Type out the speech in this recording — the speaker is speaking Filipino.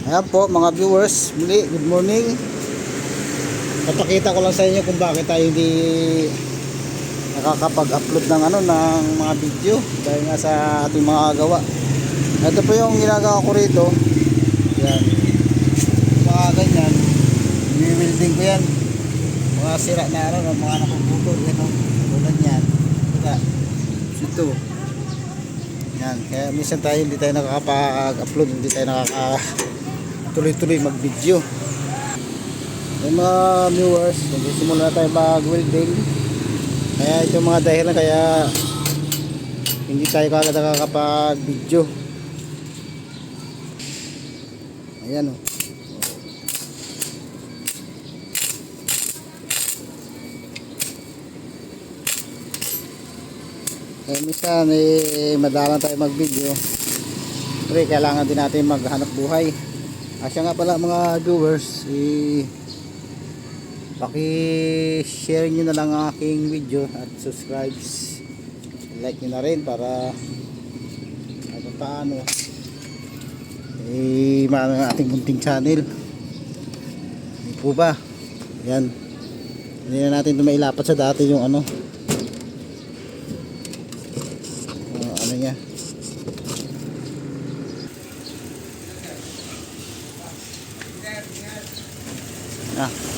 Ayan po mga viewers, muli, good morning. Papakita ko lang sa inyo kung bakit tayo hindi nakakapag-upload ng ng mga video dahil nga sa ating mga gawa. Ito po yung ginagawa ko rito. Yan. Mga ganyan. I-welding ko yan. Mga sira na mga nakaputol. Yan o. Tulad yan. Ito. Yan. Kaya minsan tayo hindi tayo nakakapag-upload, hindi tayo tuloy-tuloy mag-video. Yung mga viewers, magsisimula na tayo mag-welding. Kaya ito mga dahilan kaya hindi tayo kagad nakakapag-video. Ayan o. Kaya minsan madalang tayo mag-video. Pero kailangan din natin maghanap buhay. Asya nga pala mga viewers, paki-share nyo na lang ang aking video at subscribe, like nyo na rin para paano maano ang ating munting channel. Hindi po ba? Yan, hindi na natin ito mailapat sa dati yung ano niya. Ah